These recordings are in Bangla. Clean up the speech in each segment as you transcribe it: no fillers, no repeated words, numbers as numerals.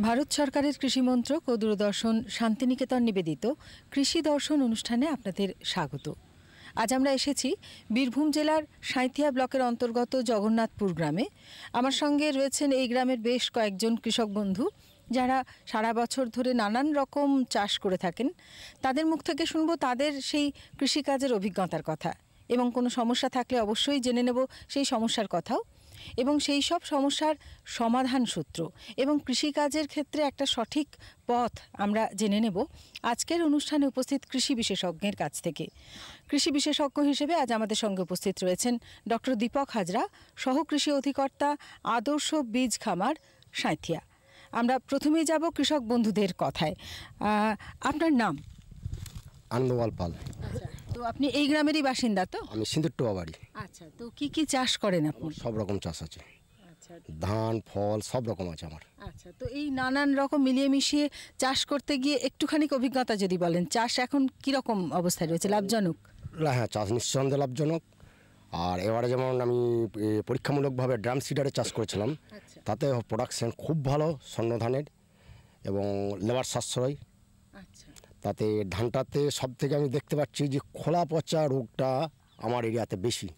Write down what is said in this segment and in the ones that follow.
ভারত সরকারের কৃষি মন্ত্রক ও দূরদর্শন শান্তিনিকেতন নিবেদিত কৃষি দর্শন অনুষ্ঠানে আপনাদের স্বাগত। আজ আমরা এসেছি বীরভূম জেলার সাঁইথিয়া ব্লকের অন্তর্গত জগন্নাথপুর গ্রামে। আমার সঙ্গে রয়েছেন এই গ্রামের বেশ কয়েকজন কৃষক বন্ধু যারা সারা বছর ধরে নানান রকম চাষ করে থাকেন। তাদের মুখ থেকে শুনবো তাদের সেই কৃষিকাজের অভিজ্ঞতার কথা এবং কোনো সমস্যা থাকলে অবশ্যই জেনে নেব সেই সমস্যার কথাও এবং সেই সব সমস্যার সমাধান সূত্র এবং কৃষিকাজের ক্ষেত্রে একটা সঠিক পথ আমরা জেনে নেব আজকের অনুষ্ঠানে উপস্থিত কৃষি বিশেষজ্ঞের কাছ থেকে। কৃষি বিশেষজ্ঞ হিসেবে আজ আমাদের সঙ্গে উপস্থিত রয়েছেন ডক্টর দীপক হাজরা, সহকৃষি অধিকর্তা, আদর্শ বীজ খামার, সাঁইথিয়া। আমরা প্রথমেই যাব কৃষক বন্ধুদের কথায়। আপনার নাম? আনন্দওয়াল পাল। তো আপনি এই গ্রামেরই বাসিন্দা? তো আমি সিন্দুরটোয়া বাড়ি। আচ্ছা, তো কি কি চাষ করেন আপনি? সব রকম চাষ আছে। আচ্ছা, ধান, ফল সব রকম আছে আমার। আচ্ছা, তো এই নানান রকম মিলিয়ে মিশিয়ে চাষ করতে গিয়ে একটুখানি অভিজ্ঞতা যদি বলেন, চাষ এখন কীরকম অবস্থায় রয়েছে, লাভজনক? হ্যাঁ, চাষ নিঃসন্দেহে লাভজনক। আর এবারে যেমন আমি পরীক্ষামূলকভাবে ড্রাম সিডারে চাষ করেছিলাম, তাতে প্রোডাকশান খুব ভালো স্বর্ণ ধানের এবং লেবার সাশ্রয়। আচ্ছা, তাতে ধানটাতে সব থেকে আমি দেখতে পাচ্ছি যে খোলা পচা রোগটা আমার এরিয়াতে বেশি।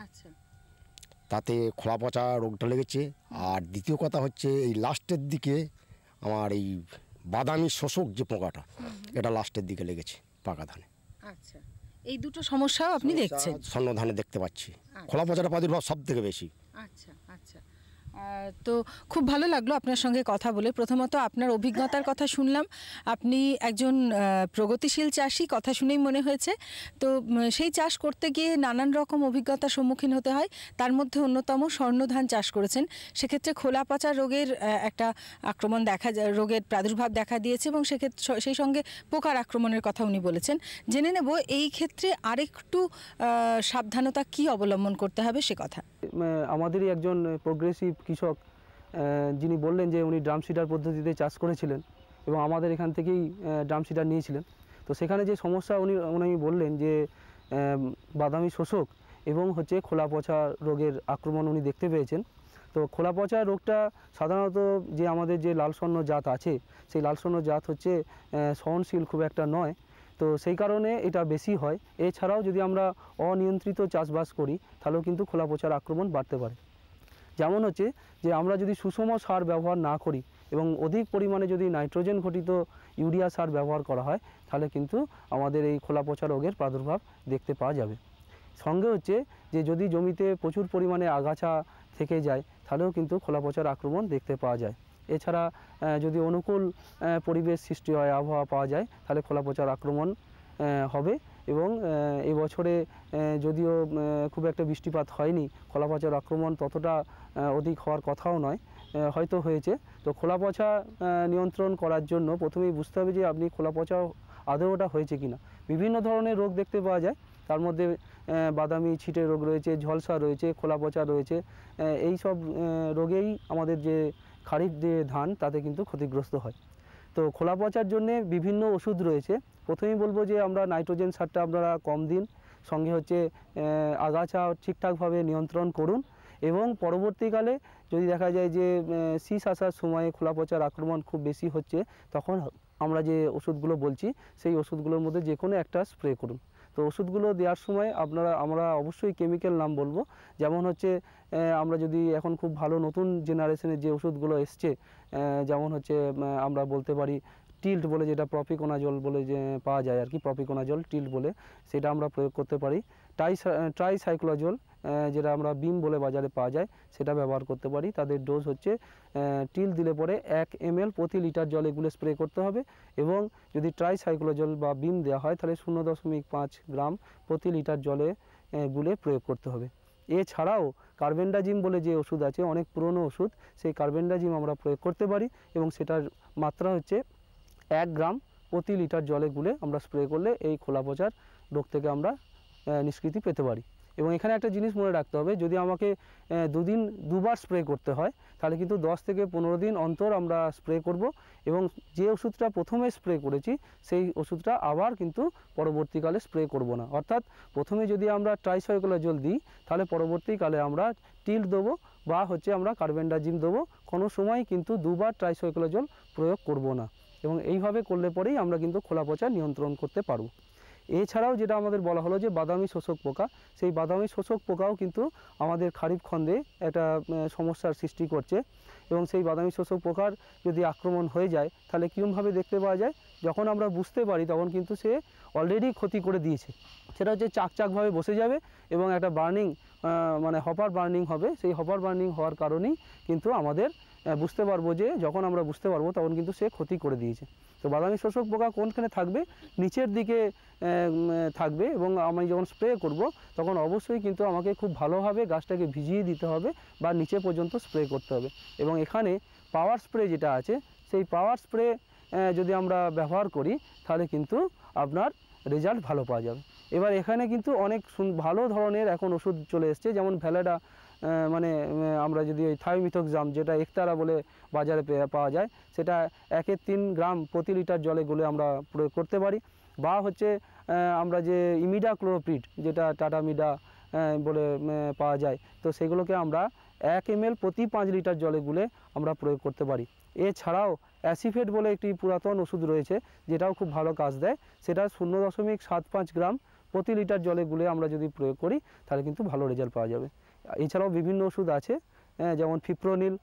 আচ্ছা, তাতে খোলা পচা রোগটা লেগেছে। আর দ্বিতীয় কথা হচ্ছে এই লাস্টের দিকে আমার এই বাদামি শোষক যে পোকাটা, এটা লাস্টের দিকে লেগেছে পাকা ধানে। আচ্ছা, এই দুটো সমস্যাও আপনি দেখছেন? স্বর্ণ ধানে দেখতে পাচ্ছি খোলা পচাটা প্রাদুর্ভাব সব থেকে বেশি। আচ্ছা আচ্ছা, তো খুব ভালো লাগলো আপনার সঙ্গে কথা বলে। প্রথমত আপনার অভিজ্ঞতার কথা শুনলাম, আপনি একজন প্রগতিশীল চাষি, কথা শুনেই মনে হয়েছে। তো সেই চাষ করতে গিয়ে নানান রকম অভিজ্ঞতার সম্মুখীন হতে হয়, তার মধ্যে অন্যতম স্বর্ণধান চাষ করেছেন। সেক্ষেত্রে খোলা পচা রোগের একটা আক্রমণ রোগের প্রাদুর্ভাব দেখা দিয়েছে এবং সেক্ষেত্রে সেই সঙ্গে পোকার আক্রমণের কথা উনি বলেছেন। জেনে নেব এই ক্ষেত্রে আরেকটু সাবধানতা কি অবলম্বন করতে হবে সে কথা। আমাদেরই একজন প্রোগ্রেসিভ কৃষক যিনি বললেন যে উনি ড্রাম সিডার পদ্ধতিতে চাষ করেছিলেন এবং আমাদের এখান থেকেই ড্রাম সিডার নিয়েছিলেন। তো সেখানে যে সমস্যা উনি বললেন যে বাদামি শোষক এবং হচ্ছে খোলা পচা রোগের আক্রমণ উনি দেখতে পেয়েছেন। তো খোলা পচা রোগটা সাধারণত যে আমাদের যে লাল স্বর্ণ জাত আছে, সেই লাল স্বর্ণ জাত হচ্ছে সহনশীল খুব একটা নয়। তো সেই কারণে এটা বেশি হয়। এছাড়াও যদি আমরা অনিয়ন্ত্রিত চাষবাস করি তাহলেও কিন্তু খোলা পচার আক্রমণ বাড়তে পারে। যেমন হচ্ছে যে আমরা যদি সুষম সার ব্যবহার না করি এবং অধিক পরিমাণে যদি নাইট্রোজেন ঘটিত ইউরিয়া সার ব্যবহার করা হয়, তাহলে কিন্তু আমাদের এই খোলা পচা রোগের প্রাদুর্ভাব দেখতে পাওয়া যাবে। সঙ্গে হচ্ছে যে যদি জমিতে প্রচুর পরিমাণে আগাছা থেকে যায়, তাহলেও কিন্তু খোলা পচার আক্রমণ দেখতে পাওয়া যায়। এছাড়া যদি অনুকূল পরিবেশ সৃষ্টি হয়, আবহাওয়া পাওয়া যায়, তাহলে খোলা পচার আক্রমণ হবে। এবং এই বছরে যদিও খুব একটা বৃষ্টিপাত হয়নি, খোলা পচার আক্রমণ ততটা অধিক হওয়ার কথাও নয়, হয়তো হয়েছে। তো খোলা পচা নিয়ন্ত্রণ করার জন্য প্রথমেই বুঝতে হবে যে আপনি খোলা পচা আদৌ ওটা হয়েছে কিনা। বিভিন্ন ধরনের রোগ দেখতে পাওয়া যায়, তার মধ্যে বাদামি ছিটে রোগ রয়েছে, ঝলসা রয়েছে, খোলা পচা রয়েছে। এই সব রোগেই আমাদের যে খারিফ যে ধান তাতে কিন্তু ক্ষতিগ্রস্ত হয়। তো খোলা পচার জন্যে বিভিন্ন ওষুধ রয়েছে। প্রথমেই বলবো যে আমরা নাইট্রোজেন সারটা আপনারা কম দিন, সঙ্গে হচ্ছে আগাছা ঠিকঠাকভাবে নিয়ন্ত্রণ করুন এবং পরবর্তীকালে যদি দেখা যায় যে শীষ আসার সময়ে খোলা পচার আক্রমণ খুব বেশি হচ্ছে, তখন আমরা যে ওষুধগুলো বলছি সেই ওষুধগুলোর মধ্যে যে কোনো একটা স্প্রে করুন। তো ওষুধগুলো দেওয়ার সময় আমরা অবশ্যই কেমিক্যাল নাম বলবো। যেমন হচ্ছে আমরা যদি এখন খুব ভালো নতুন জেনারেশনের যে ওষুধগুলো এসছে, যেমন হচ্ছে আমরা বলতে পারি টিল্ট বলে, যেটা প্রপিকোনাজল বলে যে পাওয়া যায় আর কি, প্রপিকোনাজল টিল্ট বলে, সেটা আমরা প্রয়োগ করতে পারি। ট্রাইসাইক্লোজল যেটা আমরা বিম বলে বাজারে পাওয়া যায়, সেটা ব্যবহার করতে পারি। তাদের ডোজ হচ্ছে টিল্ট দিলে পরে 1 ml প্রতি লিটার জলে গুলে স্প্রে করতে হবে এবং যদি ট্রাইসাইক্লোজল বা বিম দেওয়া হয় তাহলে 0.5 গ্রাম প্রতি লিটার জলে গুলে প্রয়োগ করতে হবে। এছাড়াও কার্বেন্ডাজিম বলে যে ওষুধ আছে, অনেক পুরনো ওষুধ, সেই কার্বেন্ডাজিম আমরা প্রয়োগ করতে পারি এবং সেটার মাত্রা হচ্ছে 1 গ্রাম প্রতি লিটার জলে গুলে আমরা স্প্রে করলে এই খোলা পচার রোগ থেকে আমরা নিষ্কৃতি পেতে পারি। এবং এখানে একটা জিনিস মনে রাখতে হবে, যদি আমাকে দুবার স্প্রে করতে হয় তাহলে কিন্তু 10 থেকে 15 দিন অন্তর আমরা স্প্রে করব এবং যে ওষুধটা প্রথমে স্প্রে করেছি সেই ওষুধটা আবার কিন্তু পরবর্তীকালে স্প্রে করব না। অর্থাৎ প্রথমে যদি আমরা ট্রাইসাইক্লোজল দিই তাহলে পরবর্তীকালে আমরা টিল্ট দেবো বা হচ্ছে আমরা কার্বেন্ডাজিম দেবো। কোনো সময় কিন্তু দুবার ট্রাইসাইক্লোজল প্রয়োগ করব না, এবং এইভাবে করলে পরেই আমরা কিন্তু খোলা পচা নিয়ন্ত্রণ করতে পারব। এছাড়াও যেটা আমাদের বলা হলো যে বাদামি শোষক পোকা, সেই বাদামি শোষক পোকাও কিন্তু আমাদের খারিফ খন্দে একটা সমস্যার সৃষ্টি করছে, এবং সেই বাদামি শোষক পোকার যদি আক্রমণ হয়ে যায় তাহলে কীরকমভাবে দেখতে পাওয়া যায়, যখন আমরা বুঝতে পারি তখন কিন্তু সে অলরেডি ক্ষতি করে দিয়েছে। সেটা হচ্ছে চাকচাকভাবে বসে যাবে এবং একটা বার্নিং মানে হপার বার্নিং হবে। সেই হপার বার্নিং হওয়ার কারণেই কিন্তু আমাদের বুঝতে পারবো যে, যখন আমরা বুঝতে পারবো তখন কিন্তু সে ক্ষতি করে দিয়েছে। তো বাদামি শোষক পোকা কোনখানে থাকবে, নিচের দিকে থাকবে, এবং আমি যখন স্প্রে করব তখন অবশ্যই কিন্তু আমাকে খুব ভালোভাবে গাছটাকে ভিজিয়ে দিতে হবে বা নিচে পর্যন্ত স্প্রে করতে হবে। এবং এখানে পাওয়ার স্প্রে যেটা আছে, সেই পাওয়ার স্প্রে যদি আমরা ব্যবহার করি তাহলে কিন্তু আপনার রেজাল্ট ভালো পাওয়া যাবে। এবার এখানে কিন্তু অনেক ভালো ধরনের এখন ওষুধ চলে এসছে, যেমন ভ্যালেডা, মানে আমরা যদি ওই থাইমিথক্সাম যেটা একতারা বলে বাজারে পাওয়া যায়, সেটা 1-3 গ্রাম প্রতি লিটার জলে গুলে আমরা প্রয়োগ করতে পারি। বা হচ্ছে আমরা যে ইমিডাক্লোরোপিড যেটা টাটা মিডা বলে পাওয়া যায়, তো সেগুলোকে আমরা 1 ml প্রতি 5 লিটার জলে গুলে আমরা প্রয়োগ করতে পারি। এছাড়াও অ্যাসিফেট বলে একটি পুরাতন ওষুধ রয়েছে, যেটাও খুব ভালো কাজ দেয়। সেটা 0.75 গ্রাম প্রতি লিটার জলে গুলে আমরা যদি প্রয়োগ করি তাহলে কিন্তু ভালো রেজাল্ট পাওয়া যাবে। এছাড়াও বিভিন্ন ওষুধ আছে, যেমন ফিপ্রোনিল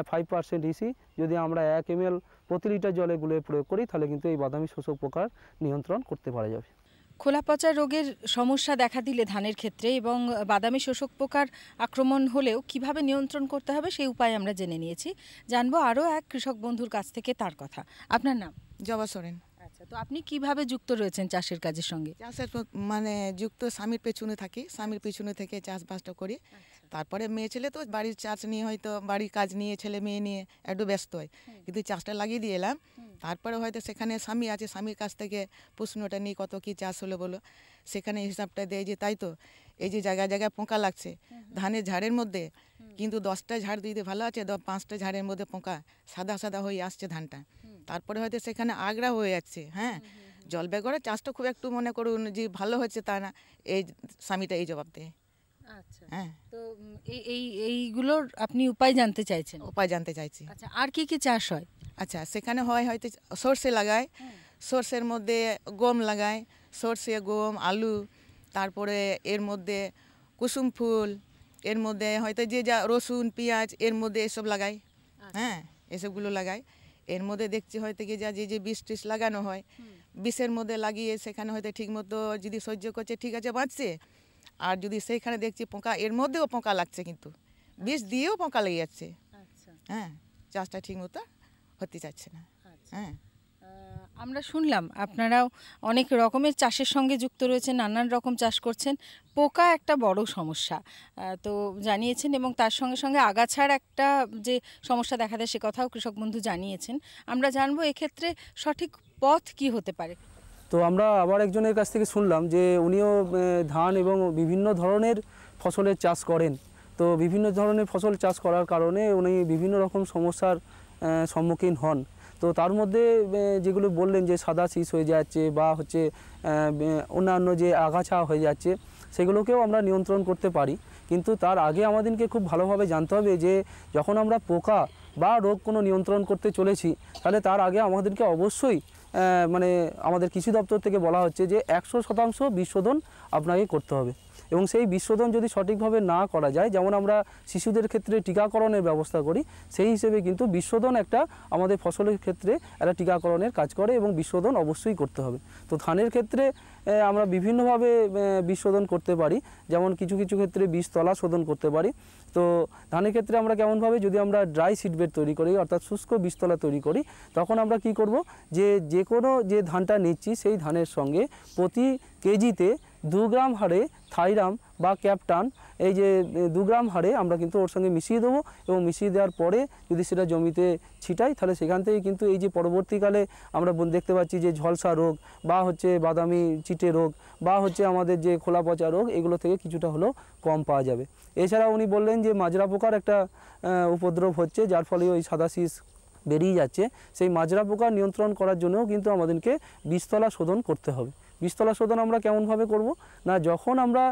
5% ইসি যদি আমরা 1 ml প্রতি লিটার জলে গুলে প্রয়োগ করি তাহলে কিন্তু এই বাদামি শোষক পোকার নিয়ন্ত্রণ করতে পারা যাবে। খোলা পচা রোগের সমস্যা দেখা দিলে ধানের ক্ষেত্রে এবং বাদামি শোষক পোকার আক্রমণ হলেও কিভাবে নিয়ন্ত্রণ করতে হবে সেই উপায় আমরা জেনে নিয়েছি। জানবো আরও এক কৃষক বন্ধুর কাছ থেকে তার কথা। আপনার নাম? জবা সোরেন। আচ্ছা, তো আপনি কিভাবে যুক্ত রয়েছেন চাষের কাজের সঙ্গে? চাষের মানে যুক্ত স্বামীর পেছনে থাকি, স্বামীর পেছনে থেকে চাষবাসটা করি। তারপরে মেয়ে ছেলে তো বাড়ির চাষ নিয়ে হয়তো বাড়ির কাজ নিয়ে ছেলে মেয়ে নিয়ে একটু ব্যস্ত হয়, কিন্তু চাষটা লাগিয়ে দিয়ে এলাম। তারপরে হয়তো সেখানে স্বামী আছে, স্বামীর কাছ থেকে প্রশ্নটা নিয়ে কত কি চাষ হলো বলো, সেখানে হিসাবটা দেয় যে তাই তো এই যে জায়গায় জায়গায় পোকা লাগছে ধানের ঝাড়ের মধ্যে, কিন্তু 10টা ঝাড় দিতে ভালো আছে, 5টা ঝাড়ের মধ্যে পোকা সাদা সাদা হয়ে আসছে ধানটা। তারপরে হয়তো সেখানে আগড়া হয়ে যাচ্ছে। হ্যাঁ, জল বেগরে চাষটা খুব একটু মনে করুন যে ভালো হচ্ছে তা না, এই স্বামীটা এই জবাব দেয়। আচ্ছা, হ্যাঁ, তো এইগুলোর আপনি উপায় জানতে চাইছেন? উপায় জানতে চাইছি। আচ্ছা, আর কি কি চাষ হয়? আচ্ছা, সেখানে হয় হয়তো সর্ষে লাগায়, সর্ষের মধ্যে গম লাগায়, সর্ষে গম আলু, তারপরে এর মধ্যে কুসুম ফুল, এর মধ্যে হয়তো যে যা রসুন পেঁয়াজ এর মধ্যে এসব লাগায়। হ্যাঁ, এসবগুলো লাগায়। এর মধ্যে দেখছি হয়তো কি যা যে বিষ টিষ লাগানো হয়, বিষের মধ্যে লাগিয়ে সেখানে হয়তো ঠিক মতো যদি সহ্য করছে ঠিক আছে বাঁচছে, আর যদি সেইখানে দেখছি পোকা, এর মধ্যেও পোকা লাগছে, কিন্তু বিষ দিয়েও পোকা লেগে যাচ্ছে। হ্যাঁ, চাষটা ঠিক মতো হতে চাচ্ছে না। হ্যাঁ, আমরা শুনলাম আপনারাও অনেক রকমের চাষের সঙ্গে যুক্ত রয়েছেন, নানান রকম চাষ করছেন। পোকা একটা বড় সমস্যা তো জানিয়েছেন, এবং তার সঙ্গে সঙ্গে আগাছার একটা যে সমস্যা দেখা দেয় সে কথাও কৃষক বন্ধু জানিয়েছেন। আমরা জানবো এক্ষেত্রে সঠিক পথ কি হতে পারে। তো আমরা আবার একজনের কাছ থেকে শুনলাম যে উনিও ধান এবং বিভিন্ন ধরনের ফসলের চাষ করেন। তো বিভিন্ন ধরনের ফসল চাষ করার কারণে উনি বিভিন্ন রকম সমস্যার সম্মুখীন হন। তো তার মধ্যে যেগুলো বললেন যে সাদা শীষ হয়ে যাচ্ছে বা হচ্ছে অন্যান্য যে আগাছা হয়ে যাচ্ছে, সেগুলোকেও আমরা নিয়ন্ত্রণ করতে পারি। কিন্তু তার আগে আমাদেরকে খুব ভালোভাবে জানতে হবে যে যখন আমরা পোকা বা রোগ কোনো নিয়ন্ত্রণ করতে চলেছি, তাহলে তার আগে আমাদেরকে অবশ্যই মানে আমাদের কৃষি দপ্তর থেকে বলা হচ্ছে যে 100% বিষ শোধন আপনাকে করতে হবে। এবং সেই বিষ শোধন যদি সঠিকভাবে না করা যায়, যেমন আমরা শিশুদের ক্ষেত্রে টিকাকরণের ব্যবস্থা করি, সেই হিসেবে কিন্তু বিষ শোধন একটা আমাদের ফসলের ক্ষেত্রে একটা টিকাকরণের কাজ করে এবং বিষ শোধন অবশ্যই করতে হবে। তো ধানের ক্ষেত্রে আমরা বিভিন্নভাবে বিষ শোধন করতে পারি, যেমন কিছু কিছু ক্ষেত্রে বীজতলা শোধন করতে পারি। তো ধানের ক্ষেত্রে আমরা কেমনভাবে, যদি আমরা ড্রাই সিডবেড তৈরি করি অর্থাৎ শুষ্ক বীজতলা তৈরি করি, তখন আমরা কি করব, যে কোনো যে ধানটা নিচ্ছি সেই ধানের সঙ্গে প্রতি কেজিতে 2 গ্রাম হারে থাইরাম বা ক্যাপটান, এই যে 2 গ্রাম হারে আমরা কিন্তু ওর সঙ্গে মিশিয়ে দেবো, এবং মিশিয়ে দেওয়ার পরে যদি সেটা জমিতে ছিটাই, তাহলে সেখান থেকে কিন্তু এই যে পরবর্তীকালে আমরা দেখতে পাচ্ছি যে ঝলসা রোগ বা হচ্ছে বাদামি চিটে রোগ বা হচ্ছে আমাদের যে খোলা পচা রোগ, এগুলো থেকে কিছুটা হলেও কম পাওয়া যাবে। এছাড়া উনি বললেন যে মাজরা পোকার একটা উপদ্রব হচ্ছে, যার ফলে ওই সাদা শীষ বেরিয়ে যাচ্ছে। সেই মাজরা পোকা নিয়ন্ত্রণ করার জন্যও কিন্তু আমাদেরকে বীজতলা শোধন করতে হবে। বীজতলা শোধন আমরা কেমনভাবে করব না, যখন আমরা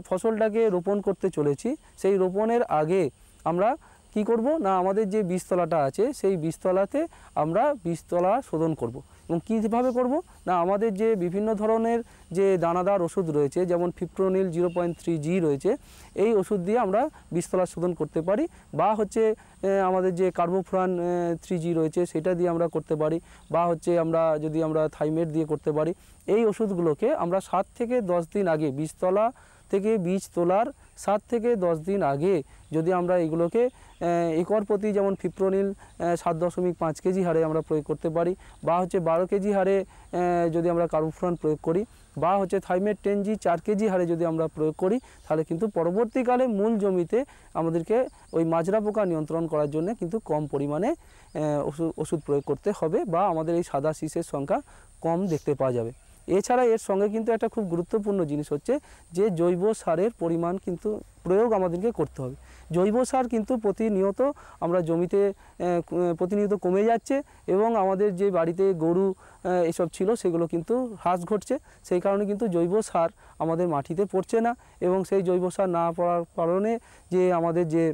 ফসলটাকে রোপণ করতে চলেছি সেই রোপণের আগে আমরা কি করব না আমাদের যে বীজতলাটা আছে সেই বীজতলাতে আমরা বীজতলা শোধন করব। এবং কীভাবে করব না আমাদের যে বিভিন্ন ধরনের যে দানাদার ওষুধ রয়েছে যেমন ফিপ্রোনিল 0.3G রয়েছে, এই ওষুধ দিয়ে আমরা বীজতলা শোধন করতে পারি, বা হচ্ছে আমাদের যে কার্বোফ্রান 3G রয়েছে সেটা দিয়ে আমরা করতে পারি, বা হচ্ছে আমরা থাইমেট দিয়ে করতে পারি। এই ওষুধগুলোকে আমরা 7 থেকে 10 দিন আগে বীজতলা থেকে বীজ তোলার 7 থেকে 10 দিন আগে যদি আমরা এগুলোকে একর প্রতি যেমন ফিপ্রোনিল 7.5 কেজি হারে আমরা প্রয়োগ করতে পারি, বা হচ্ছে 12 কেজি হারে যদি আমরা কার্বোফ্রান প্রয়োগ করি, বা হচ্ছে থাইমেট 10G 4 কেজি হারে যদি আমরা প্রয়োগ করি, তাহলে কিন্তু পরবর্তীকালে মূল জমিতে আমাদেরকে ওই মাজরা পোকা নিয়ন্ত্রণ করার জন্য কিন্তু কম পরিমাণে ওষুধ প্রয়োগ করতে হবে, বা আমাদের এই সাদা শীষের সংখ্যা কম দেখতে পাওয়া যাবে। এছাড়া এর সঙ্গে কিন্তু একটা খুব গুরুত্বপূর্ণ জিনিস হচ্ছে যে জৈব সারের পরিমাণ কিন্তু প্রয়োগ আমাদেরকে করতে হবে। জৈব সার কিন্তু প্রতিনিয়ত আমরা জমিতে প্রতিনিয়ত কমে যাচ্ছে, এবং আমাদের যে বাড়িতে গরু এসব ছিল সেগুলো কিন্তু হ্রাস ঘটছে। সেই কারণে কিন্তু জৈব সার আমাদের মাটিতে পড়ছে না, এবং সেই জৈব সার না পড়ার কারণে যে আমাদের যে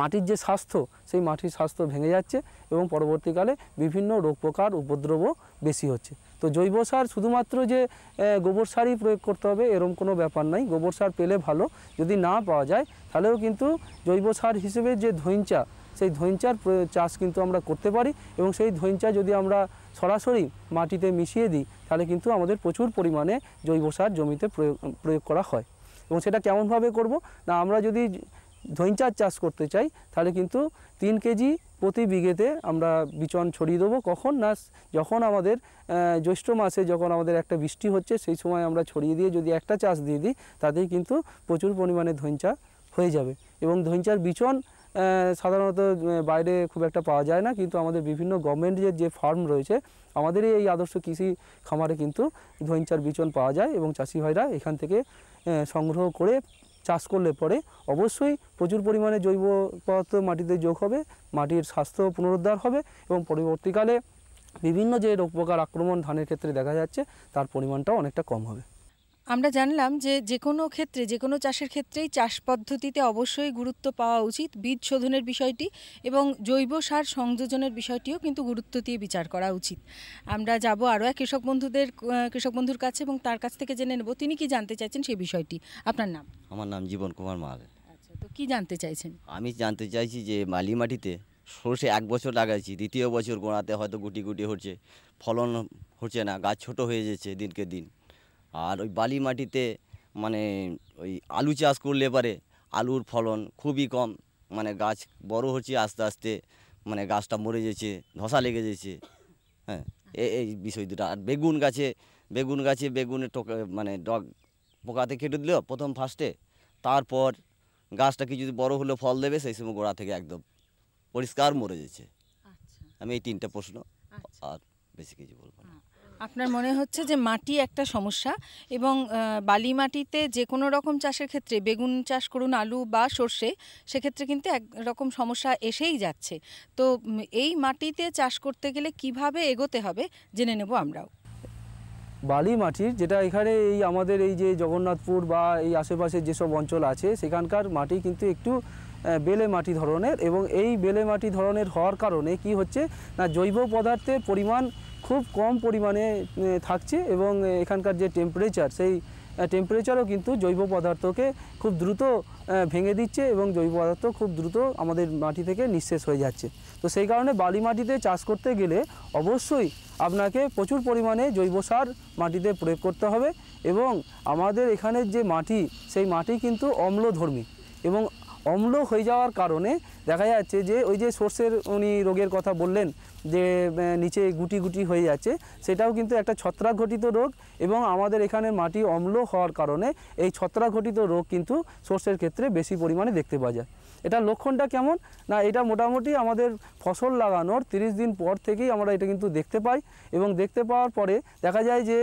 মাটির যে স্বাস্থ্য সেই মাটির স্বাস্থ্য ভেঙে যাচ্ছে, এবং পরবর্তীকালে বিভিন্ন রোগ পোকার উপদ্রবও বেশি হচ্ছে। তো জৈব সার শুধুমাত্র যে গোবর সারই প্রয়োগ করতে হবে এরকম কোনো ব্যাপার নাই। গোবর সার পেলে ভালো, যদি না পাওয়া যায় তাহলেও কিন্তু জৈব সার হিসেবে যে ধইঞ্চা, সেই ধইঞ্চার চাষ কিন্তু আমরা করতে পারি, এবং সেই ধইঞ্চা যদি আমরা সরাসরি মাটিতে মিশিয়ে দিই তাহলে কিন্তু আমাদের প্রচুর পরিমাণে জৈব সার জমিতে প্রয়োগ করা হয়। এবং সেটা কেমনভাবে করব না আমরা যদি ধইঞ্চার চাষ করতে চাই তাহলে কিন্তু 3 কেজি প্রতি বিঘেতে আমরা বিচন ছড়িয়ে দেবো। কখন না যখন আমাদের জ্যৈষ্ঠ মাসে যখন আমাদের একটা বৃষ্টি হচ্ছে সেই সময় আমরা ছড়িয়ে দিয়ে যদি একটা চাষ দিয়ে দিই তাতেই কিন্তু প্রচুর পরিমাণে ধইঞ্চা হয়ে যাবে। এবং ধইঞ্চার বিচন সাধারণত বাইরে খুব একটা পাওয়া যায় না, কিন্তু আমাদের বিভিন্ন গভর্নমেন্টের যে ফার্ম রয়েছে আমাদেরই এই আদর্শ কৃষি খামারে কিন্তু ধইঞ্চার বিচন পাওয়া যায়, এবং চাষি ভাইরা এখান থেকে সংগ্রহ করে চাষ করলে পরে অবশ্যই প্রচুর পরিমাণে জৈব পদার্থ মাটিতে যোগ হবে, মাটির স্বাস্থ্য পুনরুদ্ধার হবে, এবং পরবর্তীকালে বিভিন্ন যে রোগ পোকার আক্রমণ ধানের ক্ষেত্রে দেখা যাচ্ছে তার পরিমাণটাও অনেকটা কম হবে। আমরা জানলাম যে কোনো ক্ষেত্রে যে কোনো চাষের ক্ষেত্রেই চাষ পদ্ধতিতে অবশ্যই গুরুত্ব পাওয়া উচিত, বীজ শোধনের বিষয়টি এবং জৈব সার সংযোজনের বিষয়টিও কিন্তু গুরুত্ব দিয়ে বিচার করা উচিত। আমরা যাব আরও এক কৃষক বন্ধুর কাছে এবং তার কাছ থেকে জেনে নেব তিনি কি জানতে চাইছেন সেই বিষয়টি। আপনার নাম? আমার নাম জীবন কুমার মাল। আচ্ছা, তো কি জানতে চাইছেন? আমি জানতে চাইছি যে বালি মাটিতে সর্ষে 1 বছর লাগাইছি, দ্বিতীয় বছর গোড়াতে হয়তো গুটি গুটি হচ্ছে, ফলন হচ্ছে না, গাছ ছোট হয়ে যাচ্ছে দিনকে দিন। আর ওই বালি মাটিতে মানে ওই আলু চাষ করলে পারে আলুর ফলন খুবই কম, মানে গাছ বড় হচ্ছে আস্তে আস্তে, মানে গাছটা মরে যাচ্ছে, ধসা লেগে যাচ্ছে। হ্যাঁ, এই বিষয় দুটো। আর বেগুনের মানে ডগ পোকাতে কেটে দিল প্রথম ফার্স্টে, তারপর গাছটা কি যদি বড় হলে ফল দেবে সেই সময় গোড়া থেকে একদম পরিষ্কার মরে যাচ্ছে। আমি এই 3টা প্রশ্ন, আর বেশি কিছু বলবো না। আপনার মনে হচ্ছে যে মাটি একটা সমস্যা, এবং বালি মাটিতে যে কোনো রকম চাষের ক্ষেত্রে বেগুন চাষ করুন, আলু বা সর্ষে, সেক্ষেত্রে কিন্তু একরকম সমস্যা এসেই যাচ্ছে। তো এই মাটিতে চাষ করতে গেলে কিভাবে এগোতে হবে জেনে নেব আমরাও। বালি মাটির যেটা এখানে এই আমাদের এই যে জগন্নাথপুর বা এই আশেপাশে যেসব অঞ্চল আছে সেখানকার মাটি কিন্তু একটু বেলে মাটি ধরনের, এবং এই বেলে মাটি ধরনের হওয়ার কারণে কি হচ্ছে না জৈব পদার্থের পরিমাণ খুব কম পরিমাণে থাকছে, এবং এখানকার যে টেম্পারেচার সেই টেম্পারেচারও কিন্তু জৈব পদার্থকে খুব দ্রুত ভেঙে দিচ্ছে, এবং জৈব পদার্থ খুব দ্রুত আমাদের মাটি থেকে নিঃশেষ হয়ে যাচ্ছে। তো সেই কারণে বালি মাটিতে চাষ করতে গেলে অবশ্যই আপনাকে প্রচুর পরিমাণে জৈব সার মাটিতে প্রয়োগ করতে হবে, এবং আমাদের এখানের যে মাটি সেই মাটি কিন্তু অম্লধর্মী, এবং অম্ল হয়ে যাওয়ার কারণে দেখা যাচ্ছে যে ওই যে সর্ষের উনি রোগের কথা বললেন যে নিচে গুটি গুটি হয়ে যাচ্ছে, সেটাও কিন্তু একটা ছত্রাক ঘটিত রোগ, এবং আমাদের এখানে মাটি অম্ল হওয়ার কারণে এই ছত্রাক ঘটিত রোগ কিন্তু সর্ষের ক্ষেত্রে বেশি পরিমাণে দেখতে পাওয়া যায়। এটা লক্ষণটা কেমন না এটা মোটামুটি আমাদের ফসল লাগানোর 30 দিন পর থেকেই আমরা এটা কিন্তু দেখতে পাই, এবং দেখতে পাওয়ার পরে দেখা যায় যে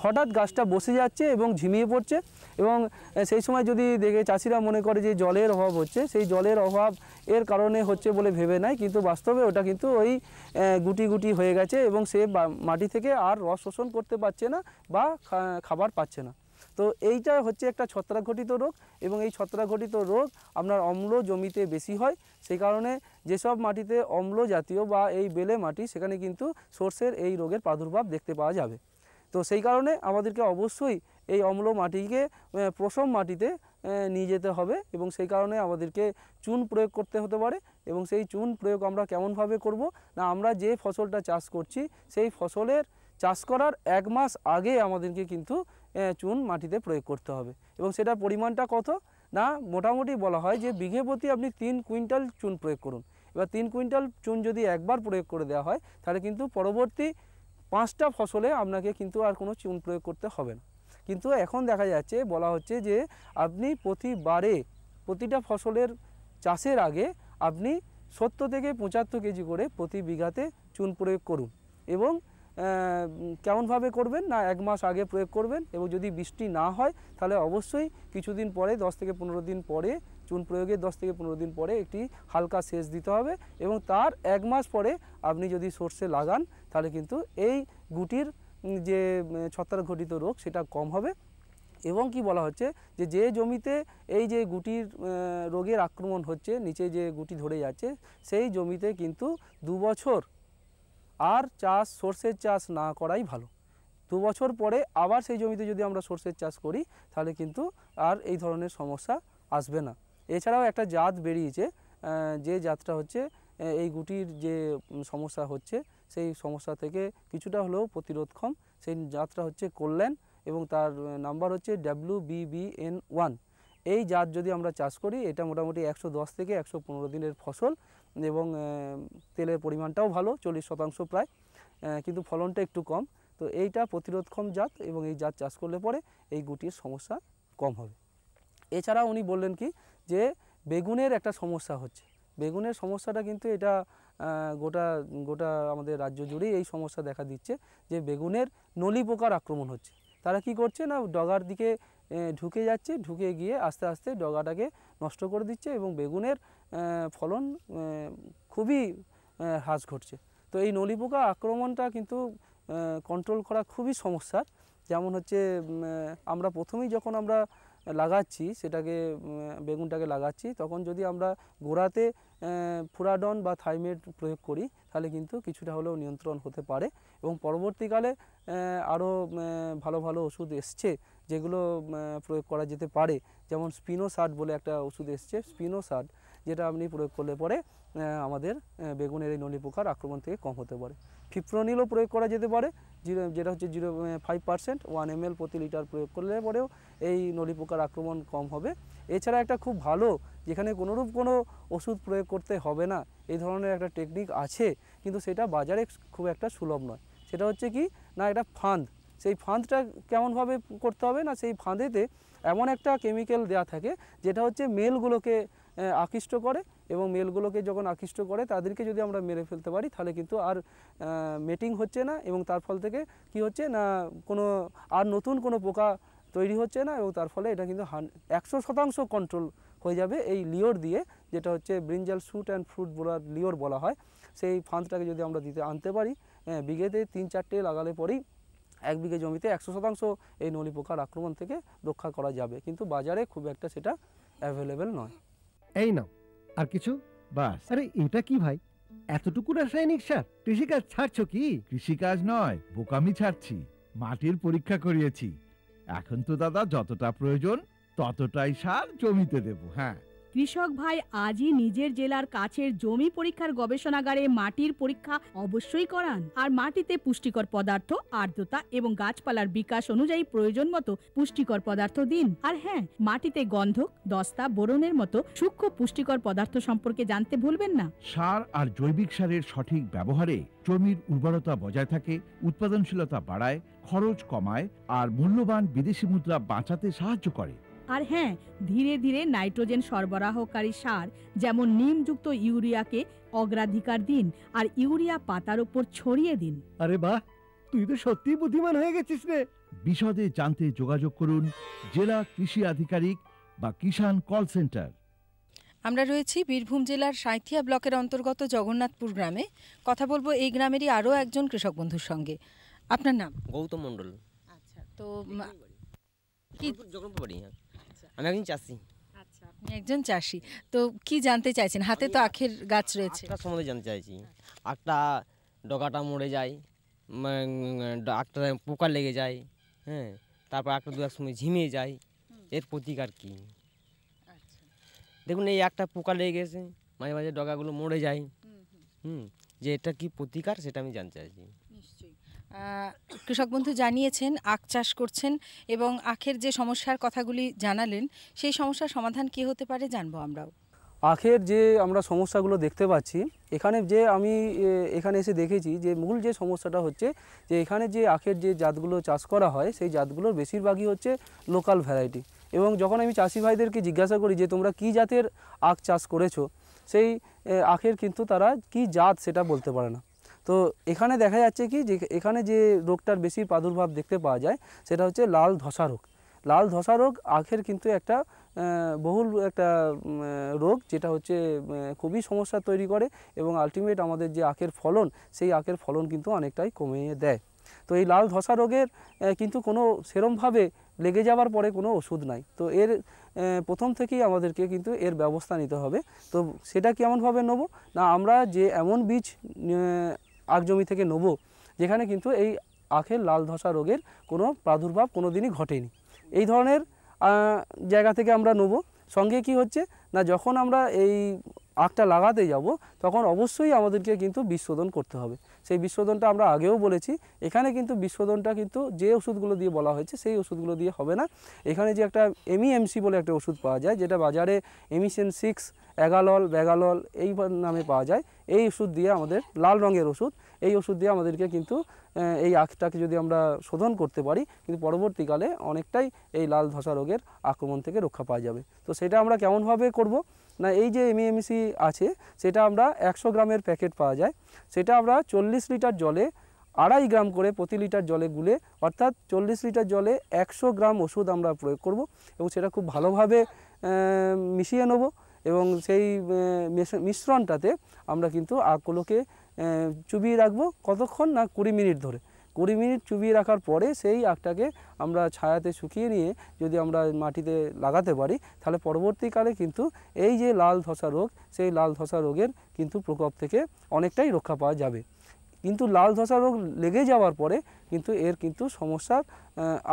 হঠাৎ গাছটা বসে যাচ্ছে এবং ঝিমিয়ে পড়ছে, এবং সেই সময় যদি দেখে চাষিরা মনে করে যে জলের অভাব হচ্ছে, সেই জলের অভাব এর কারণে হচ্ছে বলে ভেবে নেয়, কিন্তু বাস্তবে ওটা কিন্তু ওই গুটি গুটি হয়ে গেছে, এবং সে মাটি থেকে আর রস শোষণ করতে পারছে না বা খাবার পাচ্ছে না। তো এইটা হচ্ছে একটা ছত্রাকঘটিত রোগ, এবং এই ছত্রাকঘটিত রোগ আপনার অম্ল জমিতে বেশি হয়। সেই কারণে যেসব মাটিতে অম্ল জাতীয় বা এই বেলে মাটি, সেখানে কিন্তু সর্ষের এই রোগের প্রাদুর্ভাব দেখতে পাওয়া যাবে। তো সেই কারণে আমাদেরকে অবশ্যই এই অম্ল মাটিকে প্রশম মাটিতে নিয়ে যেতে হবে, এবং সেই কারণে আমাদেরকে চুন প্রয়োগ করতে হতে পারে। এবং সেই চুন প্রয়োগ আমরা কেমনভাবে করব না, আমরা যে ফসলটা চাষ করছি সেই ফসলের চাষ করার 1 মাস আগে আমাদেরকে কিন্তু চুন মাটিতে প্রয়োগ করতে হবে। এবং সেটার পরিমাণটা কত না, মোটামুটি বলা হয় যে বিঘে প্রতি আপনি 3 কুইন্টাল চুন প্রয়োগ করুন। এবার 3 কুইন্টাল চুন যদি একবার প্রয়োগ করে দেওয়া হয়, তাহলে কিন্তু পরবর্তী 5টা ফসলে আপনাকে কিন্তু আর কোনো চুন প্রয়োগ করতে হবে না। কিন্তু এখন দেখা যাচ্ছে, বলা হচ্ছে যে আপনি প্রতিটা ফসলের চাষের আগে আপনি 70 থেকে 75 কেজি করে প্রতি বিঘাতে চুন প্রয়োগ করুন। এবং কেমনভাবে করবেন না, 1 মাস আগে প্রয়োগ করবেন, এবং যদি বৃষ্টি না হয় তাহলে অবশ্যই কিছুদিন পরে 10 থেকে 15 দিন পরে, চুন প্রয়োগের 10 থেকে 15 দিন পরে একটি হালকা সেচ দিতে হবে। এবং তার 1 মাস পরে আপনি যদি সর্ষে লাগান, তাহলে কিন্তু এই গুটির যে ছত্রাকঘটিত রোগ সেটা কম হবে। এবং কি বলা হচ্ছে যে জমিতে এই যে গুটির রোগের আক্রমণ হচ্ছে, নিচে যে গুটি ধরে যাচ্ছে, সেই জমিতে কিন্তু 2 বছর আর সর্ষের চাষ না করাই ভালো। 2 বছর পরে আবার সেই জমিতে যদি আমরা সর্ষের চাষ করি, তাহলে কিন্তু আর এই ধরনের সমস্যা আসবে না। এছাড়াও একটা জাত বেরিয়েছে, যে জাতটা হচ্ছে এই গুটির যে সমস্যা হচ্ছে সেই সমস্যা থেকে কিছুটা হলেও প্রতিরোধক্ষম। সেই জাতটা হচ্ছে কল্যাণ, এবং তার নাম্বার হচ্ছে WBBN1। এই জাত যদি আমরা চাষ করি, এটা মোটামুটি 110 থেকে 115 দিনের ফসল, এবং তেলের পরিমাণটাও ভালো, 40% প্রায়, কিন্তু ফলনটা একটু কম। তো এইটা প্রতিরোধক্ষম জাত, এবং এই জাত চাষ করলে পরে এই গুটির সমস্যা কম হবে। এছাড়া উনি বললেন কি যে বেগুনের একটা সমস্যা হচ্ছে। বেগুনের সমস্যাটা কিন্তু এটা গোটা আমাদের রাজ্য জুড়েই এই সমস্যা দেখা দিচ্ছে, যে বেগুনের নলি পোকার আক্রমণ হচ্ছে। তারা কি করছে না, ডগার দিকে ঢুকে যাচ্ছে, ঢুকে গিয়ে আস্তে আস্তে ডগাটাকে নষ্ট করে দিচ্ছে, এবং বেগুনের ফলন খুবই হ্রাস ঘটছে। তো এই নলি পোকা আক্রমণটা কিন্তু কন্ট্রোল করা খুবই সমস্যার। যেমন হচ্ছে আমরা প্রথমেই যখন আমরা লাগাচ্ছি, সেটাকে বেগুনটাকে লাগাচ্ছি, তখন যদি আমরা গোড়াতে ফুরাডন বা থাইমেট প্রয়োগ করি, তাহলে কিন্তু কিছুটা হলেও নিয়ন্ত্রণ হতে পারে। এবং পরবর্তীকালে আরও ভালো ভালো ওষুধ এসছে, যেগুলো প্রয়োগ করা যেতে পারে। যেমন স্পিনোসাট বলে একটা ওষুধ এসছে, স্পিনোসাট, যেটা আপনি প্রয়োগ করলে পরে আমাদের বেগুনের এই নলি পোকার আক্রমণ থেকে কম হতে পারে। ফিপ্রোনিলও প্রয়োগ করা যেতে পারে, যেটা হচ্ছে 0.5%, 1 ml প্রতি লিটার প্রয়োগ করলে পরেও এই নলি পোকার আক্রমণ কম হবে। এছাড়া একটা খুব ভালো, যেখানে কোনোরূপ কোনো ওষুধ প্রয়োগ করতে হবে না, এই ধরনের একটা টেকনিক আছে, কিন্তু সেটা বাজারে খুব একটা সুলভ নয়। সেটা হচ্ছে কি না, এটা ফাঁদ। সেই ফাঁদটা কেমনভাবে করতে হবে না, সেই ফাঁদেতে এমন একটা কেমিক্যাল দেওয়া থাকে, যেটা হচ্ছে মেলগুলোকে আকৃষ্ট করে, এবং মেলগুলোকে যখন আকৃষ্ট করে, তাদেরকে যদি আমরা মেরে ফেলতে পারি, তাহলে কিন্তু আর মেটিং হচ্ছে না, এবং তার ফল থেকে কি হচ্ছে না, নতুন কোনো পোকা তৈরি হচ্ছে না, এবং তার ফলে এটা কিন্তু 100% কন্ট্রোল হয়ে যাবে এই লিওর দিয়ে, যেটা হচ্ছে ব্রিঞ্জাল শুট অ্যান্ড ফ্রুট লিওর বলা হয়। সেই ফাঁদটাকে যদি আমরা আনতে পারি, বিঘেতে 3-4টে লাগালে পরেই 1 বিঘে জমিতে 100% এই নলি পোকার আক্রমণ থেকে রক্ষা করা যাবে। কিন্তু বাজারে খুব একটা সেটা অ্যাভেলেবেল নয়। এই নাও আর কিছু বাস। আরে এটা কি ভাই, এতটুকু রাসায়নিক সার? কৃষিকাজ ছাড়ছো কি? কৃষিকাজ নয়, বোকামি ছাড়ছি। মাটির পরীক্ষা করিয়েছি। এখন তো দাদা যতটা প্রয়োজন ততটাই সার জমিতে দেব। হ্যাঁ, কৃষক ভাই আজই নিজের জেলার কাছের জমি পরীক্ষার গবেষণাগারে মাটির পরীক্ষা অবশ্যই করান। আর মাটিতে পুষ্টিকর পদার্থ, আর্দ্রতা এবং গাছপালার বিকাশ অনুযায়ী প্রয়োজন মতো পুষ্টিকর পদার্থ দিন। আর হ্যাঁ, মাটিতে গন্ধক, দস্তা, বোরনের মতো সূক্ষ্ম পুষ্টিকর পদার্থ সম্পর্কে জানতে ভুলবেন না। সার আর জৈবিক সারের সঠিক ব্যবহারে জমির উর্বরতা বজায় থাকে, উৎপাদনশীলতা বাড়ায়, খরচ কমায় আর মূল্যবান বিদেশি মুদ্রা বাঁচাতে সাহায্য করে। আর হ্যাঁ, ধীরে ধীরে নাইট্রোজেন সরবরাহকারী সার যেমন নিমযুক্ত ইউরিয়াকে অগ্রাধিকার দিন, আর ইউরিয়া পাতার উপর ছড়িয়ে দিন। আরে বাহ, তুই তো সত্যিই বুদ্ধিমান হয়ে গেছিস রে। বিশদে জানতে যোগাযোগ করুন জেলা কৃষি আধিকারিক বা কিষাণ কল সেন্টার। আমরা রয়েছি বীরভূম জেলার সাঁইথিয়া ব্লকের অন্তর্গত জগন্নাথপুর গ্রামে। কথা বলবো এই গ্রামেরই আরও একজন কৃষক বন্ধুর সঙ্গে। আপনার নাম? গৌতম মণ্ডল। আচ্ছা, তো কি যখন পারি আমি একজন চাষি। আচ্ছা, আপনি একজন চাষি, তো কি জানতে চাইছেন? হাতে তো আখের গাছ রয়েছে। আখটা সম্বন্ধে জানতে চাইছি। আখটা ডগাটা মরে যায়, আখটা পোকা লেগে যায়, হ্যাঁ, তারপর আখটা দু এক সময় ঝিমিয়ে যায়, এর প্রতিকার কী? দেখুন এই একটা পোকা লেগে গেছে, মাঝে মাঝে ডগাগুলো মরে যায়, যে এটা কি প্রতিকার সেটা আমি জানতে চাইছি। নিশ্চয়ই কৃষক বন্ধু জানিয়েছেন আখ চাষ করছেন এবং আখের যে সমস্যার কথাগুলি জানালেন সেই সমস্যার সমাধান কি হতে পারে জানবো আমরাও। আখের যে আমরা সমস্যাগুলো দেখতে পাচ্ছি এখানে, যে আমি এখানে এসে দেখেছি যে মূল যে সমস্যাটা হচ্ছে যে এখানে যে আখের যে জাতগুলো চাষ করা হয় সেই জাতগুলোর বেশিরভাগই হচ্ছে লোকাল ভ্যারাইটি। এবং যখন আমি চাষি ভাইদেরকে জিজ্ঞাসা করি যে তোমরা কী জাতের আখ চাষ করেছো, সেই আখের কিন্তু তারা কি জাত সেটা বলতে পারে না। তো এখানে দেখা যাচ্ছে কি যে এখানে যে রোগটার বেশি প্রাদুর্ভাব দেখতে পাওয়া যায় সেটা হচ্ছে লাল ধসা রোগ। লাল ধসা রোগ আখের কিন্তু একটা বহুল একটা রোগ, যেটা হচ্ছে খুবই সমস্যা তৈরি করে এবং আলটিমেট আমাদের যে আখের ফলন, সেই আখের ফলন কিন্তু অনেকটাই কমিয়ে দেয়। তো এই লাল ধসা রোগের কিন্তু কোনো সেরমভাবে লেগে যাওয়ার পরে কোনো ওষুধ নাই। তো এর প্রথম থেকেই আমাদেরকে কিন্তু এর ব্যবস্থা নিতে হবে। তো সেটা কেমনভাবে নেব না, আমরা যে এমন বীজ আখ জমি থেকে নেব যেখানে কিন্তু এই আখের লাল ধসা রোগের কোনো প্রাদুর্ভাব কোনো দিনই ঘটেনি, এই ধরনের জায়গা থেকে আমরা নেব। সঙ্গে কি হচ্ছে না, যখন আমরা এই আখটা লাগাতে যাব তখন অবশ্যই আমাদেরকে কিন্তু বীজ শোধন করতে হবে। সেই বীজ শোধনটা আমরা আগেও বলেছি, এখানে কিন্তু বীজ শোধনটা কিন্তু যে ওষুধগুলো দিয়ে বলা হয়েছে সেই ওষুধগুলো দিয়ে হবে না। এখানে যে একটা MEMC বলে একটা ওষুধ পাওয়া যায়, যেটা বাজারে এমিসেন 6, অ্যাগালল, ব্যাগালল এই নামে পাওয়া যায়, এই ওষুধ দিয়ে আমাদের, লাল রঙের ওষুধ, এই ওষুধ দিয়ে আমাদেরকে কিন্তু এই আখটাকে যদি আমরা শোধন করতে পারি কিন্তু পরবর্তীকালে অনেকটাই এই লাল ধসা রোগের আক্রমণ থেকে রক্ষা পাওয়া যাবে। তো সেটা আমরা কেমনভাবে করব না, এই যে MEMC আছে সেটা আমরা 100 গ্রামের প্যাকেট পাওয়া যায়, সেটা আমরা 40 লিটার জলে 2.5 গ্রাম করে প্রতি লিটার জলে গুলে, অর্থাৎ 40 লিটার জলে 100 গ্রাম ওষুধ আমরা প্রয়োগ করব এবং সেটা খুব ভালোভাবে মিশিয়ে নেব এবং সেই মিশ্রণটাতে আমরা কিন্তু আখগুলোকে চুবিয়ে রাখবো। কতক্ষণ না 20 মিনিট ধরে। 20 মিনিট চুবিয়ে রাখার পরে সেই আখটাকে আমরা ছায়াতে শুকিয়ে নিয়ে যদি আমরা মাটিতে লাগাতে পারি তাহলে পরবর্তীকালে কিন্তু এই যে লাল ধসা রোগ, সেই লাল ধসা রোগের কিন্তু প্রকোপ থেকে অনেকটাই রক্ষা পাওয়া যাবে। কিন্তু লাল ধসা রোগ লেগে যাওয়ার পরে কিন্তু এর কিন্তু সমস্যার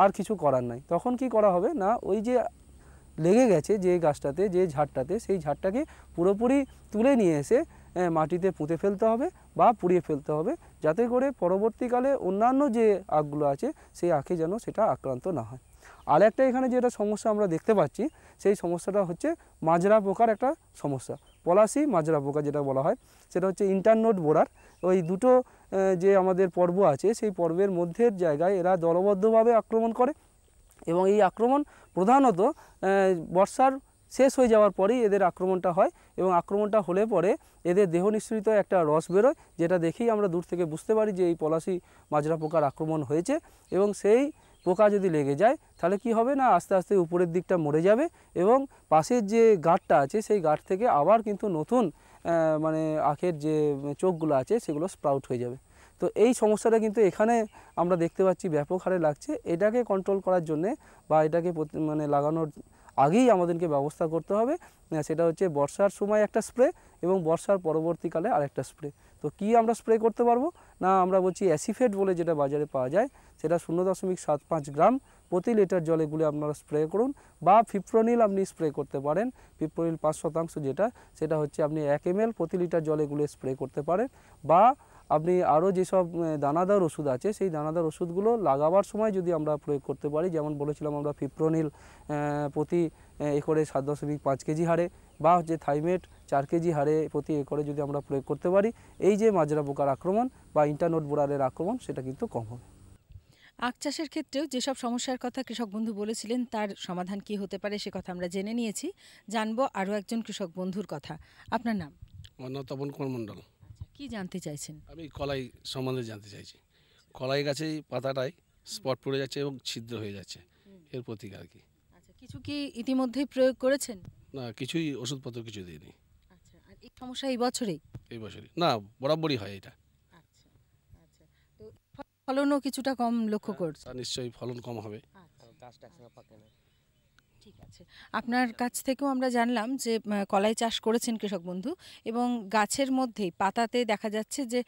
আর কিছু করার নাই। তখন কি করা হবে না, ওই যে লেগে গেছে যে গাছটাতে, যে ঝাড়টাতে, সেই ঝাড়টাকে পুরোপুরি তুলে নিয়ে এসে মাটিতে পুঁতে ফেলতে হবে বা পুড়িয়ে ফেলতে হবে, যাতে করে পরবর্তীকালে অন্যান্য যে আখগুলো আছে সেই আখে যেন সেটা আক্রান্ত না হয়। আর একটা এখানে যেটা সমস্যা আমরা দেখতে পাচ্ছি সেই সমস্যাটা হচ্ছে মাজরা পোকার একটা সমস্যা, পলাশি মাজরা পোকা যেটা বলা হয়, সেটা হচ্ছে ইন্টারনোড বোরার। ওই দুটো যে আমাদের পর্ব আছে সেই পর্বের মধ্যের জায়গায় এরা দলবদ্ধভাবে আক্রমণ করে এবং এই আক্রমণ প্রধানত বর্ষার শেষ হয়ে যাওয়ার পরেই এদের আক্রমণটা হয় এবং আক্রমণটা হলে পরে এদের দেহ নিঃসৃত একটা রস বেরোয়, যেটা দেখেই আমরা দূর থেকে বুঝতে পারি যে এই পলাশি মাজরা পোকার আক্রমণ হয়েছে। এবং সেই পোকা যদি লেগে যায় তাহলে কি হবে না, আস্তে আস্তে উপরের দিকটা মরে যাবে এবং পাশের যে গাঁটটা আছে সেই গাঁট থেকে আবার কিন্তু নতুন মানে আখের যে চোখগুলো আছে সেগুলো স্প্রাউট হয়ে যাবে। তো এই সমস্যাটা কিন্তু এখানে আমরা দেখতে পাচ্ছি ব্যাপক হারে লাগছে। এটাকে কন্ট্রোল করার জন্যে বা এটাকে মানে লাগানোর আগেই আমাদেরকে ব্যবস্থা করতে হবে, সেটা হচ্ছে বর্ষার সময় একটা স্প্রে এবং বর্ষার পরবর্তীকালে আরেকটা স্প্রে। তো কি আমরা স্প্রে করতে পারবো না, আমরা বলছি অ্যাসিফেট বলে যেটা বাজারে পাওয়া যায়, সেটা 0.75 গ্রাম প্রতি লিটার জলে গুলে আপনারা স্প্রে করুন, বা ফিপ্রোনিল আপনি স্প্রে করতে পারেন। ফিপ্রোনিল 5% যেটা, সেটা হচ্ছে আপনি 1 ml প্রতি লিটার জলে গুলে স্প্রে করতে পারেন। বা আপনি আরও যেসব দানাদার ওষুধ আছে সেই দানাদার ওষুধগুলো লাগাবার সময় যদি আমরা প্রয়োগ করতে পারি, যেমন বলেছিলাম আমরা ফিপ্রোনিল প্রতি একরে 7.5 কেজি হারে, বা হচ্ছে থাইমেট 4 কেজি হারে প্রতি একরে যদি আমরা প্রয়োগ করতে পারি, এই যে মাজরা পোকার আক্রমণ বা ইন্টারনোড বোরারের আক্রমণ সেটা কিন্তু কম হবে। আখ চাষের ক্ষেত্রেও যেসব সমস্যার কথা কৃষক বন্ধু বলেছিলেন তার সমাধান কি হতে পারে সে কথা আমরা জেনে নিয়েছি। জানবো আরও একজন কৃষক বন্ধুর কথা। আপনার নাম? আমার নাম তপন কুমার মণ্ডল। কি জানতে চাইছেন? আমি কলাই সম্বন্ধে জানতে চাইছি। কলাই গাছেই পাতাটায় স্পট পড়ে যাচ্ছে এবং ছিদ্র হয়ে যাচ্ছে, এর প্রতিকার কি? আচ্ছা, কিছু কি ইতিমধ্যেই প্রয়োগ করেছেন? না, কিছুই ওষুধপত্র কিছু দিইনি। আচ্ছা, আর এই সমস্যা এই বছরেই? এই বছরই না, বরাবরই হয় এটা। আচ্ছা আচ্ছা, তো ফলনও কিছুটা কম লক্ষ্য করছে? নিশ্চয়ই ফলন কম হবে। গাছটা একসঙ্গে পাকে না। ঠিক আছে, আপনার কাছ থেকেও আমরা জানলাম যে কলাই চাষ করেছেন কৃষক বন্ধু, এবং গাছের মধ্যেই পাতাতে দেখা যাচ্ছে যে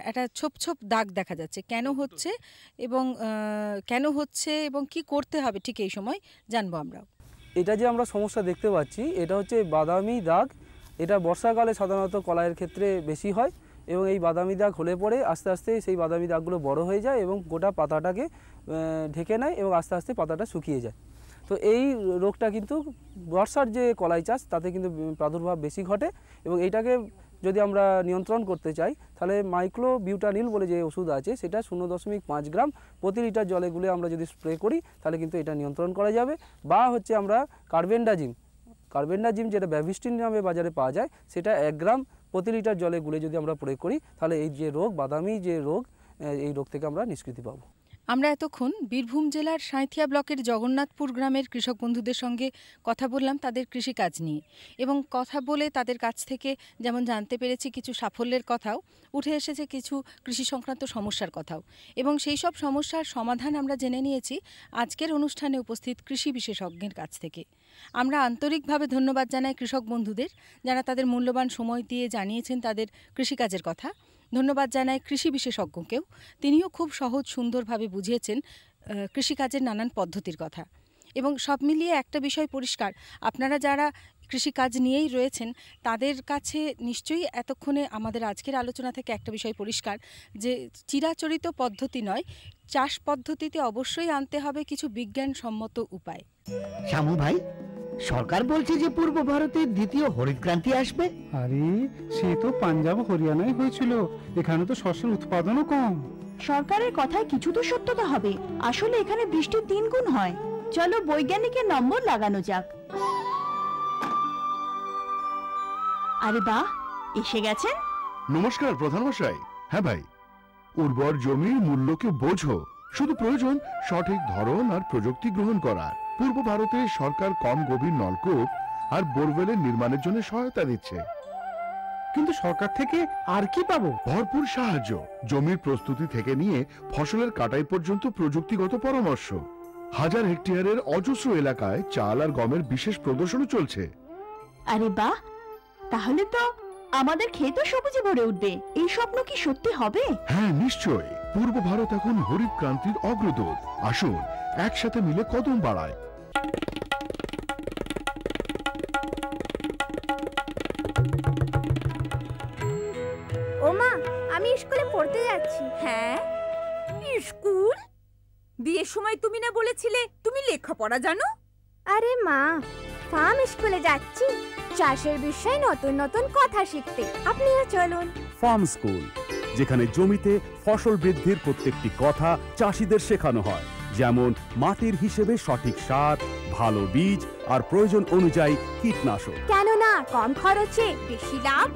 একটা ছোপ ছোপ দাগ দেখা যাচ্ছে, কেন হচ্ছে এবং কি করতে হবে ঠিক এই সময় জানবো আমরা। এটা যে আমরা সমস্যা দেখতে পাচ্ছি এটা হচ্ছে বাদামি দাগ। এটা বর্ষাকালে সাধারণত কলাইয়ের ক্ষেত্রে বেশি হয়, এবং এই বাদামি দাগ হলে পরে আস্তে আস্তে সেই বাদামি দাগগুলো বড় হয়ে যায় এবং গোটা পাতাটাকে ঢেকে নেয় এবং আস্তে আস্তে পাতাটা শুকিয়ে যায়। তো এই রোগটা কিন্তু বর্ষার যে কলাই চাষ তাতে কিন্তু প্রাদুর্ভাব বেশি ঘটে, এবং এইটাকে যদি আমরা নিয়ন্ত্রণ করতে চাই তাহলে মাইক্লোবিউটানিল বলে যে ওষুধ আছে সেটা 0.5 গ্রাম প্রতি লিটার জলে গুলে আমরা যদি স্প্রে করি তাহলে কিন্তু এটা নিয়ন্ত্রণ করা যাবে। বা হচ্ছে আমরা কার্বেন্ডাজিম যেটা ব্যাভিস্টিন নামে বাজারে পাওয়া যায় সেটা 1 গ্রাম প্রতি লিটার জলে গুলে যদি আমরা প্রয়োগ করি তাহলে এই যে রোগ বাদামি যে রোগ এই রোগ থেকে আমরা নিষ্কৃতি পাবো। আমরা এতক্ষণ বীরভূম জেলার সাঁইথিয়া ব্লকের জগন্নাথপুর গ্রামের কৃষক বন্ধুদের সঙ্গে কথা বললাম তাদের কৃষিকাজ নিয়ে, এবং কথা বলে তাদের কাছ থেকে যেমন জানতে পেরেছি কিছু সাফল্যের কথাও, উঠে এসেছে কিছু কৃষি সংক্রান্ত সমস্যার কথাও, এবং সেই সব সমস্যার সমাধান আমরা জেনে নিয়েছি আজকের অনুষ্ঠানে উপস্থিত কৃষি বিশেষজ্ঞের কাছ থেকে। আমরা আন্তরিকভাবে ধন্যবাদ জানাই কৃষক বন্ধুদের যারা তাদের মূল্যবান সময় দিয়ে জানিয়েছেন তাদের কৃষিকাজের কথা। ধন্যবাদ জানাই কৃষি বিশেষজ্ঞকেও, তিনিও খুব সহজ সুন্দরভাবে বুঝিয়েছেন কৃষিকাজের নানান পদ্ধতির কথা। এবং সব মিলিয়ে একটা বিষয় পরিষ্কার, আপনারা যারা কৃষিকাজ নিয়েই রয়েছেন তাদের কাছে নিশ্চয়ই এতক্ষণে আমাদের আজকের আলোচনা থেকে একটা বিষয় পরিষ্কার যে চিরাচরিত পদ্ধতি নয়, চাষ পদ্ধতিতে অবশ্যই আনতে হবে কিছু বিজ্ঞানসম্মত উপায়। শ্যামু ভাই, সরকার বলছে যে পূর্ব ভারতে দ্বিতীয় হরিত ক্রান্তি আসবে। আরে সে তো পাঞ্জাব হরিয়ানায় হয়েছিল, এখানে তো শস্যের উৎপাদনও কম। সরকারের কথায় কিছু তো সত্যতা হবে, আসলে এখানে বৃষ্টির 3 গুণ হয়। চলো বৈজ্ঞানিকের নম্বর লাগানো যাক। আরে বাহ, এসে গেছেন। নমস্কার প্রধানমশাই। হ্যাঁ ভাই, উর্বর জমির মূল্যকে বোঝো, শুধু প্রয়োজন সঠিক ধরন আর প্রযুক্তি গ্রহণ করার। পূর্ব ভারতে সরকার কম গভীর নলকূপ আর বোরওয়েলের নির্মাণের জন্য সহায়তা দিচ্ছে। কিন্তু সরকার থেকে আর কি পাবো? ভরপুর সাহায্য, জমির প্রস্তুতি থেকে নিয়ে ফসলের কাটাই পর্যন্ত প্রযুক্তিগত পরামর্শ। 1000 হেক্টয়ারের অজস্র এলাকায় চাল আর গমের বিশেষ প্রদর্শনী চলছে। আরে বাহ, তাহলে তো আমাদের ক্ষেত সবুজে ভরে উঠবে। এই স্বপ্ন কি সত্যি হবে? হ্যাঁ নিশ্চয়, পূর্ব ভারত এখন হরিত ক্রান্তির অগ্রদূত। আসুন একসাথে মিলে কদম বাড়ায়। ওমা, আমি স্কুলে পড়তে যাচ্ছি। হ্যাঁ, স্কুল? বিয়ের সময় তুমি না বলেছিলে তুমি লেখাপড়া জানো? আরে মা, ফার্ম স্কুলে যাচ্ছি চাষের বিষয়ে নতুন নতুন কথা শিখতে। আপনিও চলুন। ফার্ম স্কুল, যেখানে জমিতে ফসল বৃদ্ধির প্রত্যেকটি কথা চাষিদের শেখানো হয়, যেমন মাটির হিসেবে সঠিক সার, ভালো বীজ আর প্রয়োজন অনুযায়ী কীটনাশক। কেননা কম খরচে বেশি লাভ।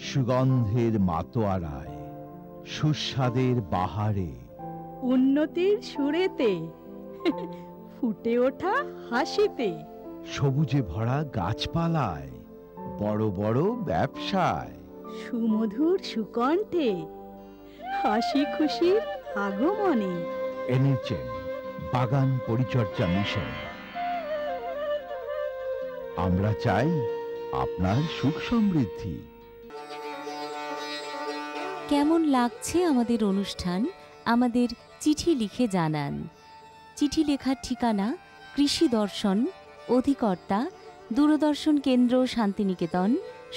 সুগন্ধের মাতোয়ারায়, সুস্বাদের বাহারে, উন্নতির সুরেতে, ফুটে ওঠা হাসিতে, সবুজে ভরা গাছপালায়, বড় বড় ব্যবসায়, সুমধুর সুকণ্ঠে, হাসি খুশির আগমনে। এনেছেন বাগান পরিচর্যা মিশন। আমরা চাই আপনার সুখ সমৃদ্ধি। কেমন লাগছে আমাদের অনুষ্ঠান? আমাদের চিঠি লিখে জানান। চিঠি লেখার ঠিকানা কৃষি দর্শন, অধিকর্তা দূরদর্শন কেন্দ্র, শান্তিনিকেতন,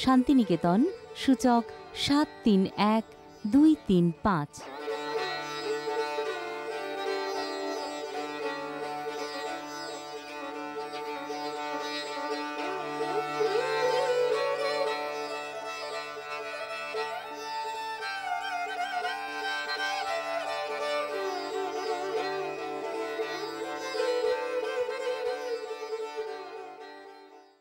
শান্তিনিকেতন, সূচক 731235।